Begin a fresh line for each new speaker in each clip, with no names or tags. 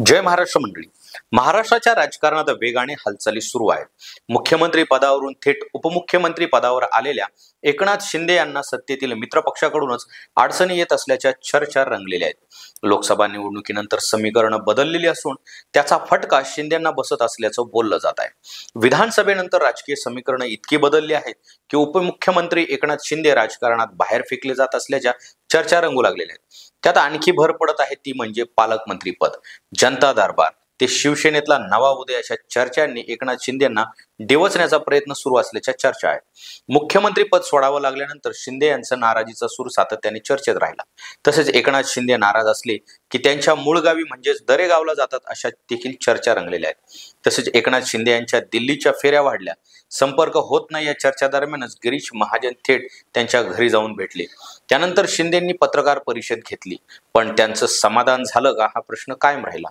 जय महाराष्ट्र मंडळी. महाराष्ट्राच्या राजकारणात वेगाने हालचाली सुरू आहेत. मुख्यमंत्री पदावरून थेट उपमुख्यमंत्री पदावर आलेल्या एकनाथ शिंदे यांना सत्तेतील मित्रपक्षाकडूनच अडचणी येत असल्याच्या चर्चा रंगलेल्या आहेत. लोकसभा निवडणुकीनंतर समीकरणं बदललेली असून त्याचा फटका शिंदेंना बसत असल्याचं बोललं जात आहे. विधानसभेनंतर राजकीय समीकरणं इतकी बदलली आहेत की उपमुख्यमंत्री एकनाथ शिंदे राजकारणात बाहेर फेकले जात असल्याच्या चर्चा रंगू लागलेल्या आहेत. त्यात आणखी भर पडत आहे ती म्हणजे पालकमंत्री पद, जनता दरबार ते शिवसेनेतला नवा उदय अशा चर्चांनी एकनाथ शिंदेंना डिवचण्याचा प्रयत्न सुरू असल्याच्या चर्चा आहेत. मुख्यमंत्री पद सोडावं लागल्यानंतर शिंदे यांचा नाराजीचा सूर सातत्याने चर्चेत राहिला. तसेच एकनाथ शिंदे नाराज असले की त्यांच्या मूळ गावी म्हणजेच दरेगावला जातात अशा देखील चर्चा रंगलेल्या आहेत. तसेच एकनाथ शिंदे यांच्या दिल्लीच्या फेऱ्या वाढल्या, संपर्क होत नाही या चर्चा दरम्यानच गिरीश महाजन थेट त्यांच्या घरी जाऊन भेटले. त्यानंतर शिंदेंनी पत्रकार परिषद घेतली, पण त्यांचं समाधान झालं का हा प्रश्न कायम राहिला.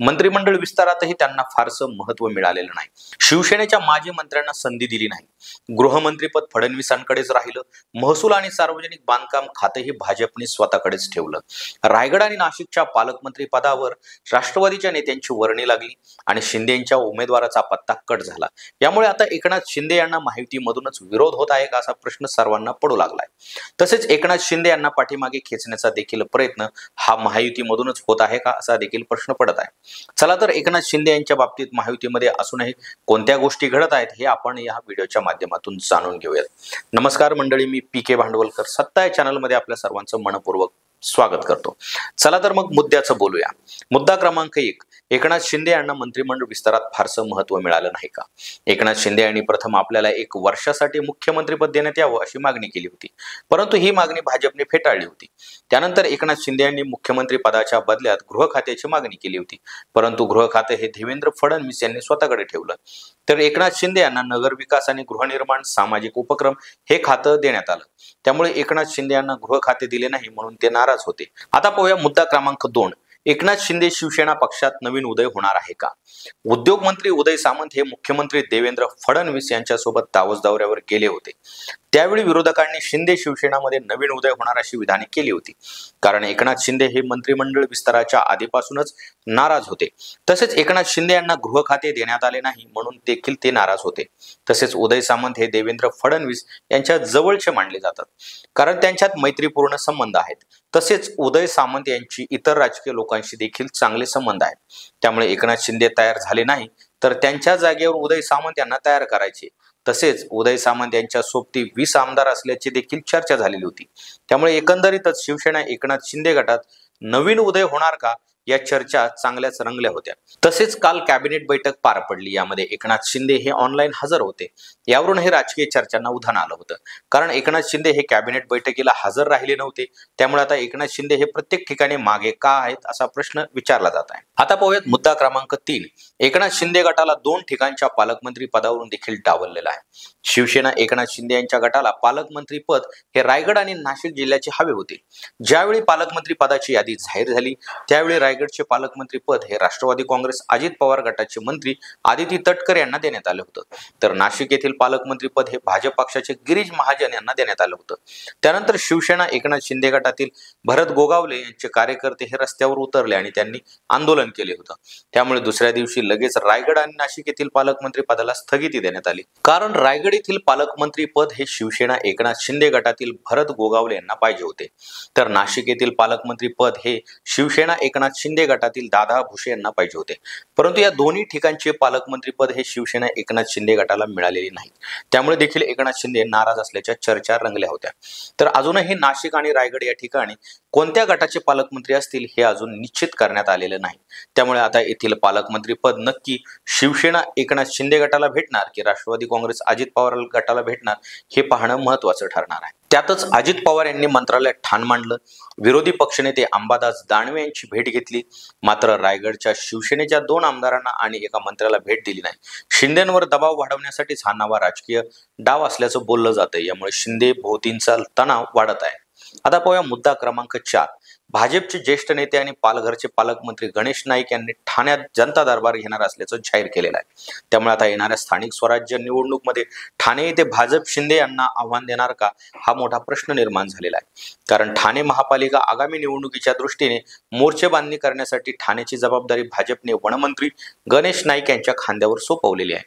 मंत्रिमंडळ विस्तारातही त्यांना फारसं महत्व मिळालेलं नाही. शिवसेनेच्या माजी मंत्र्यांना संधी दिली नाही. गृहमंत्रीपद फडणवीसांकडेच राहिलं. महसूल आणि सार्वजनिक बांधकाम खातेही भाजपने स्वतःकडेच ठेवलं. रायगड आणि नाशिकच्या पालकमंत्री पदावर राष्ट्रवादीच्या नेत्यांची वर्णी लागली आणि शिंदेंच्या उमेदवाराचा पत्ता कट झाला. यामुळे आता एकनाथ शिंदे यांना महायुतीमधूनच विरोध होत आहे का असा प्रश्न सर्वांना पडू लागलाय. तसेच एकनाथ शिंदे यांना पाठीमागे खेचण्याचा देखील प्रयत्न हा महायुतीमधूनच होत आहे का असा देखील प्रश्न पडत आहे. चला तर एकनाथ शिंदे यांच्या बाबतीत महायुतीमध्ये असूनही कोणत्या गोष्टी घडत आहेत हे आपण या व्हिडिओच्या माध्यमातून जाणून घेऊयात. नमस्कार मंडळी, मी पी.के. भांडवलकर सत्ता या चॅनलमध्ये आपल्या सर्वांचं मनपूर्वक स्वागत करतो. चला तर मग मुद्द्याचं बोलूया. मुद्दा क्रमांक 1, एकनाथ शिंदे यांना मंत्रिमंडळ विस्तारात फारसं महत्व मिळालं नाही का? एकनाथ शिंदे यांनी प्रथम आपल्याला 1 वर्षासाठी मुख्यमंत्रीपद देण्यात यावं अशी मागणी केली होती, परंतु ही मागणी भाजपने फेटाळली होती. त्यानंतर एकनाथ शिंदे यांनी मुख्यमंत्री पदाच्या बदल्यात गृह खात्याची मागणी केली होती, परंतु गृह खाते हे देवेंद्र फडणवीस यांनी स्वतःकडे ठेवलं. तर एकनाथ शिंदे यांना नगरविकास आणि गृहनिर्माण, सामाजिक उपक्रम हे खातं देण्यात आलं. त्यामुळे एकनाथ शिंदे यांना गृह खाते दिले नाही म्हणून ते नाराज होते. आता पाहूया मुद्दा क्रमांक 2, एकनाथ शिंदे शिवसेना पक्षात नवीन उदय होणार आहे का? उद्योग मंत्री उदय सामंत हे मुख्यमंत्री देवेंद्र फडणवीस यांच्यासोबत दावोस दौऱ्यावर गेले होते. त्यावेळी विरोधकांनी शिंदे शिवसेनामध्ये नवीन उदय होणार अशी विधाने केली होती, कारण एकनाथ शिंदे हे मंत्रिमंडळ विस्ताराच्या आधीपासूनच नाराज होते. तसेच एकनाथ शिंदे यांना गृह खाते देण्यात आले नाही म्हणून देखील ते नाराज होते. तसेच उदय सामंत हे देवेंद्र फडणवीस यांच्या जवळचे मानले जातात, कारण त्यांच्यात मैत्रीपूर्ण संबंध आहेत. तसेच उदय सामंत यांची इतर राजकीय लोकांशी देखील चांगले संबंध आहेत. त्यामुळे एकनाथ शिंदे तयार झाले नाही तर त्यांच्या जागेवर उदय सामंत यांना तयार करायचे. तसेच उदय सामंत यांच्या सोबती 20 आमदार असल्याची देखील चर्चा झालेली होती. त्यामुळे एकंदरीतच शिवसेना एकनाथ शिंदे गटात नवीन उदय होणार का या चर्चा चांगल्याच रंगल्या होत्या. तसेच काल कॅबिनेट बैठक पार पडली. यामध्ये एकनाथ शिंदे हे ऑनलाईन हजर होते. यावरून हे राजकीय चर्चांना उधाण आलं होतं, कारण एकनाथ शिंदे हे कॅबिनेट बैठकीला हजर राहिले नव्हते. त्यामुळे आता एकनाथ शिंदे हे प्रत्येक ठिकाणी मागे का आहेत असा प्रश्न विचारला जात आहे. आता पाहूयात मुद्दा क्रमांक 3, एकनाथ शिंदे गटाला 2 ठिकाणच्या पालकमंत्री पदावरून देखील डावललेला आहे. शिवसेना एकनाथ शिंदे यांच्या गटाला पालकमंत्री पद हे रायगड आणि नाशिक जिल्ह्याचे हवे होते. ज्यावेळी पालकमंत्री पदाची यादी जाहीर झाली त्यावेळी रायगडचे पालकमंत्री पद हे राष्ट्रवादी काँग्रेस अजित पवार गटाचे मंत्री आदिती तटकरे यांना देण्यात आलं होतं. तर नाशिक येथील पालकमंत्री पद हे भाजप पक्षाचे गिरीश महाजन यांना देण्यात आलं होतं. त्यानंतर शिवसेना एकनाथ शिंदे गटातील भरत गोगावले यांचे कार्यकर्ते हे रस्त्यावर उतरले आणि त्यांनी आंदोलन केले होतं. त्यामुळे दुसऱ्या दिवशी लगेच रायगड आणि नाशिक येथील पालकमंत्री पदाला स्थगिती देण्यात आली, कारण रायगड येथील पालकमंत्री पद हे शिवसेना एकनाथ शिंदे गटातील भरत गोगावले यांना पाहिजे होते. तर नाशिक येथील पालकमंत्री पद हे शिवसेना एकनाथ शिंदे गटातील दादा भुसे यांना पाहिजे होते. परंतु या दोन्ही ठिकाणचे पालकमंत्री पद हे शिवसेना एकनाथ शिंदे गटाला मिळालेले नाही. त्यामुळे देखील एकनाथ शिंदे नाराज असल्याच्या चर्चा रंगल्या होत्या. तर अजूनही नाशिक आणि रायगड या ठिकाणी कोणत्या गटाचे पालकमंत्री असतील हे अजून निश्चित करण्यात आलेलं नाही. त्यामुळे आता येथील पालकमंत्री पद नक्की शिवसेना एकनाथ शिंदे गटाला भेटणार की राष्ट्रवादी काँग्रेस अजित पवार गटाला भेटणार हे पाहणं महत्वाचं ठरणार आहे. त्यातच अजित पवार यांनी मंत्रालयात ठाण मांडलं. विरोधी पक्षनेते अंबादास दानवे यांची भेट घेतली. मात्र रायगडच्या शिवसेनेच्या 2 आमदारांना आणि एका मंत्र्याला भेट दिली नाही. शिंदेंवर दबाव वाढवण्यासाठीच हा नवा राजकीय डाव असल्याचं बोललं जातंय. यामुळे शिंदे भोवतींचा तणाव वाढत आहे. आता पाहूया मुद्दा क्रमांक 4, भाजपचे ज्येष्ठ नेते आणि पालघरचे पालकमंत्री गणेश नाईक यांनी ठाण्यात जनता दरबार घेणार असल्याचं जाहीर केलेलं आहे. त्यामुळे आता येणाऱ्या स्थानिक स्वराज्य निवडणूकमध्ये ठाणे येथे भाजप शिंदे यांना आव्हान देणार का, हा मोठा प्रश्न निर्माण झालेला आहे. कारण ठाणे महापालिका आगामी निवडणुकीच्या दृष्टीने मोर्चेबांधणी करण्यासाठी ठाण्याची जबाबदारी भाजपने वनमंत्री गणेश नाईक यांच्या खांद्यावर सोपवलेली आहे.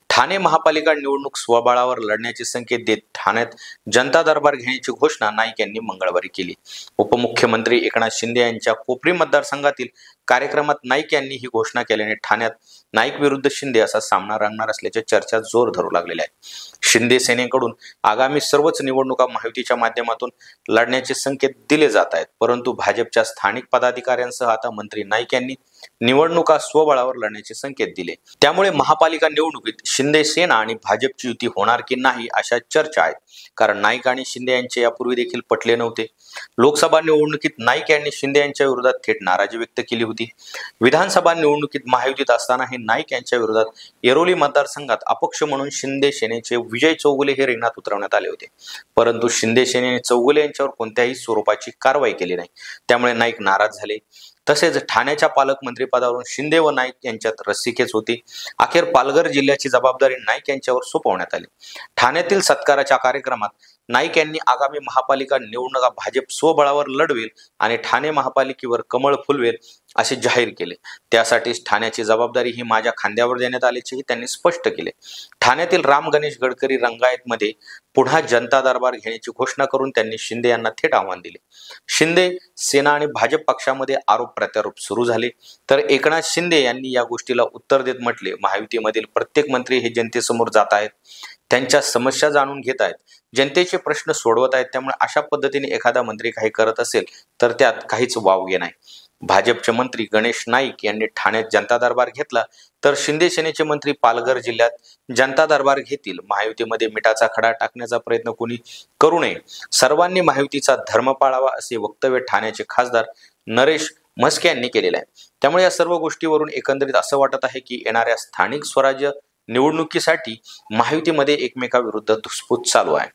ठाणे महापालिका निवडणूक स्वबळावर लढण्याचे संकेत देत ठाण्यात जनता दरबार घेण्याची घोषणा नाईक यांनी मंगळवारी केली. उपमुख्यमंत्री एकनाथ शिंदे यांच्या कोपरी मतदारसंघातील कार्यक्रमात नाईक यांनी ही घोषणा केल्याने ठाण्यात नाईक विरुद्ध शिंदे असा सामना रंगणार असल्याच्या चर्चा जोर धरू लागलेल्या आहेत. शिंदे सेनेकडून आगामी सर्वच निवडणुका महायुतीच्या माध्यमातून लढण्याचे संकेत दिले जात आहेत. परंतु भाजपच्या स्थानिक पदाधिकाऱ्यांसह आता मंत्री नाईक यांनी निवडणुका स्वबळावर लढण्याचे संकेत दिले. त्यामुळे महापालिका निवडणुकीत शिंदे सेना आणि भाजपची युती होणार की नाही अशा चर्चा आहेत. कारण नाईक आणि शिंदे यांचे यापूर्वी देखील पटले नव्हते. लोकसभा निवडणुकीत नाईक यांनी शिंदे यांच्या विरोधात थेट नाराजी व्यक्त केली होती. विधानसभा निवडणुकीत महायुतीत असतानाही नाईक यांच्या विरोधात येरोली मतदारसंघात अपक्ष म्हणून शिंदे सेनेचे विजय चौगुले हे रिंगणात उतरवण्यात आले होते. परंतु शिंदे सेनेने चौगुले यांच्यावर कोणत्याही स्वरूपाची कारवाई केली नाही. त्यामुळे नाईक नाराज झाले. तसेच ठाण्याच्या पालकमंत्री पदावरून शिंदे व नाईक यांच्यात रस्सीखेच होती. अखेर पालघर जिल्ह्याची जबाबदारी नाईक यांच्यावर सोपवण्यात आली. ठाण्यातील सत्काराच्या कार्यक्रमात नाईक यांनी आगामी महापालिका निवडणुका भाजप स्वबळावर लढवेल आणि ठाणे महापालिकेवर कमळ फुलवेल असे जाहीर केले. त्यासाठीच ठाण्याची जबाबदारी ही माझ्या खांद्यावर देण्यात आल्याचेही त्यांनी स्पष्ट केले. ठाण्यातील राम गणेश गडकरी रंगायतमध्ये पुन्हा जनता दरबार घेण्याची घोषणा करून त्यांनी शिंदे यांना थेट आव्हान दिले. शिंदे सेना आणि भाजप पक्षामध्ये आरोप प्रत्यारोप सुरू झाले. तर एकनाथ शिंदे यांनी या गोष्टीला उत्तर देत म्हटले, महायुतीमधील प्रत्येक मंत्री हे जनतेसमोर जात आहेत, त्यांच्या समस्या जाणून घेत आहेत, जनतेचे प्रश्न सोडवत आहेत. त्यामुळे अशा पद्धतीने एखादा मंत्री काही करत असेल तर त्यात काहीच वावगे नाही. भाजपचे मंत्री गणेश नाईक यांनी ठाण्यात जनता दरबार घेतला तर शिंदे सेनेचे मंत्री पालघर जिल्ह्यात जनता दरबार घेतील. महायुतीमध्ये मिठाचा खडा टाकण्याचा प्रयत्न कोणी करू नये, सर्वांनी महायुतीचा धर्म पाळावा असे वक्तव्य ठाण्याचे खासदार नरेश म्हस्के यांनी केलेले आहे. त्यामुळे या सर्व गोष्टीवरून एकंदरीत असं वाटत आहे की येणाऱ्या स्थानिक स्वराज्य निवडणुकीसाठी महायुतीमध्ये एकमेकाविरुद्ध धुसफूस चालू आहे.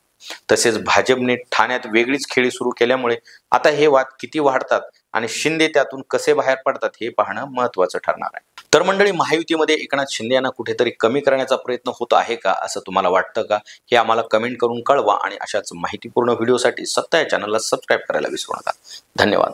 तसेच भाजपने ठाण्यात वेगळीच खेळी सुरू केल्यामुळे आता हे वाद किती वाढतात आणि शिंदे त्यातून कसे बाहेर पडतात हे पाहणं महत्त्वाचं ठरणार आहे. तर मंडळी, महायुतीमध्ये एकनाथ शिंदे यांना कुठेतरी कमी करण्याचा प्रयत्न होत आहे का, असं तुम्हाला वाटतं का, हे आम्हाला कमेंट करून कळवा. आणि अशाच माहितीपूर्ण व्हिडिओसाठी सत्ता या चॅनलला सबस्क्राईब करायला विसरू नका. धन्यवाद.